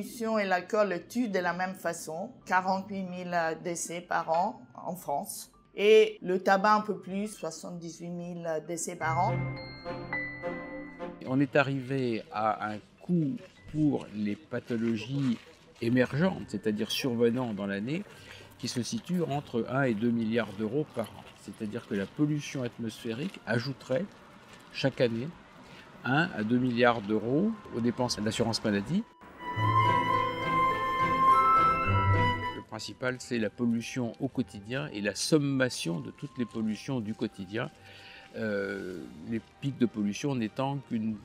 pollution et l'alcool tuent de la même façon, 48 000 décès par an en France. Et le tabac un peu plus, 78 000 décès par an. On est arrivé à un coût pour les pathologies émergentes, c'est-à-dire survenant dans l'année, qui se situe entre 1 et 2 milliards d'euros par an. C'est-à-dire que la pollution atmosphérique ajouterait chaque année 1 à 2 milliards d'euros aux dépenses de l'assurance maladie. Le principal, c'est la pollution au quotidien et la sommation de toutes les pollutions du quotidien. Les pics de pollution n'étant qu'une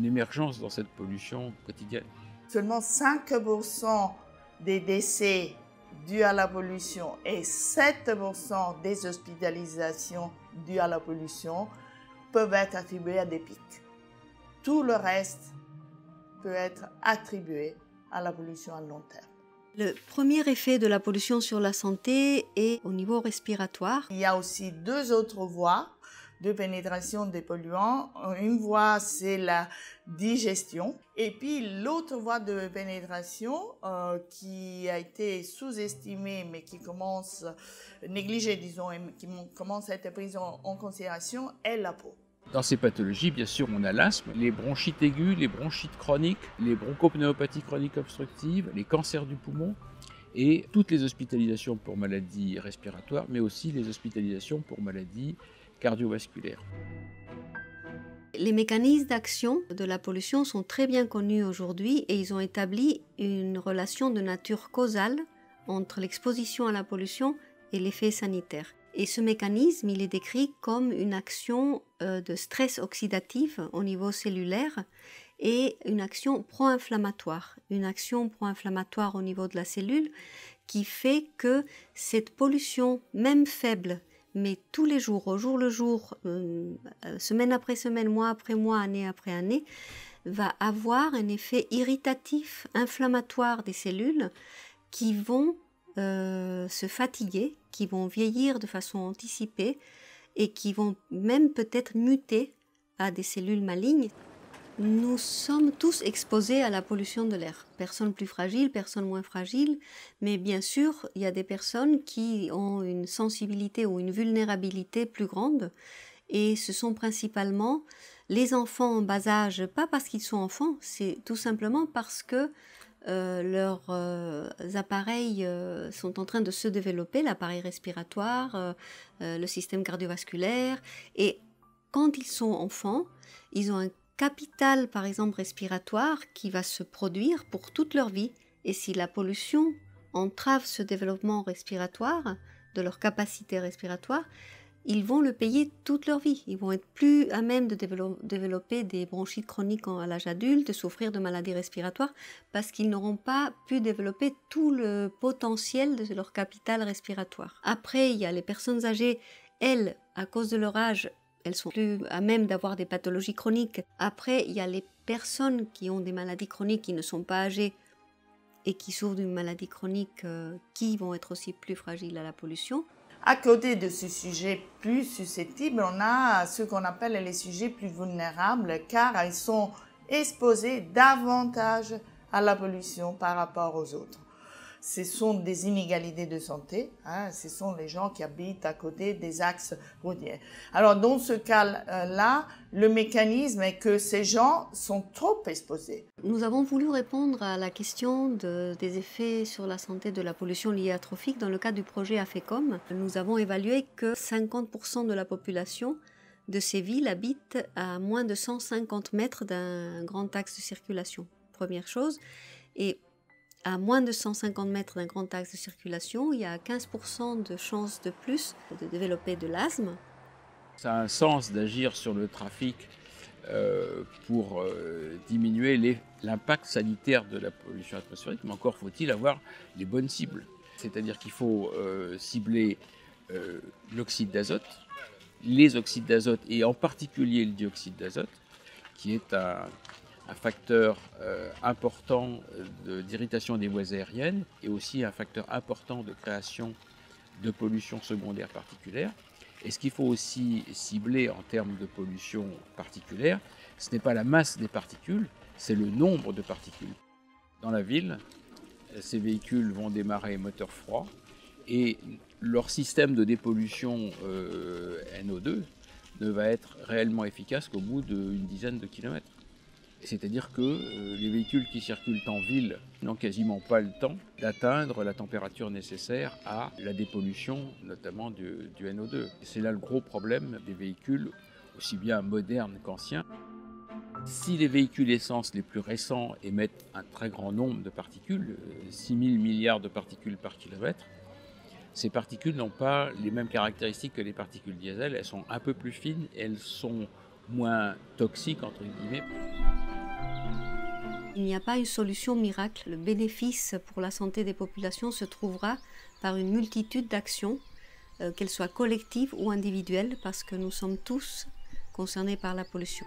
émergence dans cette pollution quotidienne. Seulement 5% des décès dus à la pollution et 7% des hospitalisations dues à la pollution peuvent être attribuées à des pics. Tout le reste peut être attribué à la pollution à long terme. Le premier effet de la pollution sur la santé est au niveau respiratoire. Il y a aussi deux autres voies de pénétration des polluants. Une voie, c'est la digestion. Et puis l'autre voie de pénétration qui a été sous-estimée, mais qui commence négligée, disons, et qui commence à être prise en considération, est la peau. Dans ces pathologies, bien sûr, on a l'asthme, les bronchites aiguës, les bronchites chroniques, les bronchopnéopathies chroniques obstructives, les cancers du poumon et toutes les hospitalisations pour maladies respiratoires, mais aussi les hospitalisations pour maladies cardiovasculaires. Les mécanismes d'action de la pollution sont très bien connus aujourd'hui et ils ont établi une relation de nature causale entre l'exposition à la pollution et l'effet sanitaire. Et ce mécanisme, il est décrit comme une action de stress oxydatif au niveau cellulaire et une action pro-inflammatoire. Une action pro-inflammatoire au niveau de la cellule qui fait que cette pollution, même faible, mais tous les jours, au jour le jour, semaine après semaine, mois après mois, année après année, va avoir un effet irritatif, inflammatoire des cellules qui vont se fatiguer, qui vont vieillir de façon anticipée et qui vont même peut-être muter à des cellules malignes. Nous sommes tous exposés à la pollution de l'air. Personnes plus fragiles, personnes moins fragiles, mais bien sûr, il y a des personnes qui ont une sensibilité ou une vulnérabilité plus grande et ce sont principalement les enfants en bas âge, pas parce qu'ils sont enfants, c'est tout simplement parce que leurs appareils sont en train de se développer, l'appareil respiratoire, le système cardiovasculaire. Et quand ils sont enfants, ils ont un capital, par exemple, respiratoire qui va se produire pour toute leur vie. Et si la pollution entrave ce développement respiratoire, de leur capacité respiratoire, ils vont le payer toute leur vie. Ils vont être plus à même de développer des bronchites chroniques à l'âge adulte, de souffrir de maladies respiratoires, parce qu'ils n'auront pas pu développer tout le potentiel de leur capital respiratoire. Après, il y a les personnes âgées, elles, à cause de leur âge, elles sont plus à même d'avoir des pathologies chroniques. Après, il y a les personnes qui ont des maladies chroniques qui ne sont pas âgées et qui souffrent d'une maladie chronique qui vont être aussi plus fragiles à la pollution. À côté de ce sujet plus susceptible, on a ce qu'on appelle les sujets plus vulnérables car ils sont exposés davantage à la pollution par rapport aux autres. Ce sont des inégalités de santé, ce sont les gens qui habitent à côté des axes routiers. Alors dans ce cas-là, le mécanisme est que ces gens sont trop exposés. Nous avons voulu répondre à la question des effets sur la santé de la pollution liée à trophique dans le cadre du projet AFECOM. Nous avons évalué que 50% de la population de ces villes habite à moins de 150 mètres d'un grand axe de circulation, première chose. Et à moins de 150 mètres d'un grand axe de circulation, il y a 15% de chances de plus de développer de l'asthme. Ça a un sens d'agir sur le trafic pour diminuer l'impact sanitaire de la pollution atmosphérique, mais encore faut-il avoir les bonnes cibles. C'est-à-dire qu'il faut cibler l'oxyde d'azote, les oxydes d'azote et en particulier le dioxyde d'azote, qui est un facteur important d'irritation des voies aériennes et aussi un facteur important de création de pollution secondaire particulière. Et ce qu'il faut aussi cibler en termes de pollution particulière, ce n'est pas la masse des particules, c'est le nombre de particules. Dans la ville, ces véhicules vont démarrer moteur froid et leur système de dépollution NO2 ne va être réellement efficace qu'au bout d'une dizaine de kilomètres. C'est-à-dire que les véhicules qui circulent en ville n'ont quasiment pas le temps d'atteindre la température nécessaire à la dépollution, notamment du NO2. C'est là le gros problème des véhicules, aussi bien modernes qu'anciens. Si les véhicules essence les plus récents émettent un très grand nombre de particules, 6 000 milliards de particules par kilomètre, ces particules n'ont pas les mêmes caractéristiques que les particules diesel. Elles sont un peu plus fines, elles sont moins toxiques, entre guillemets. Il n'y a pas une solution miracle. Le bénéfice pour la santé des populations se trouvera par une multitude d'actions, qu'elles soient collectives ou individuelles, parce que nous sommes tous concernés par la pollution.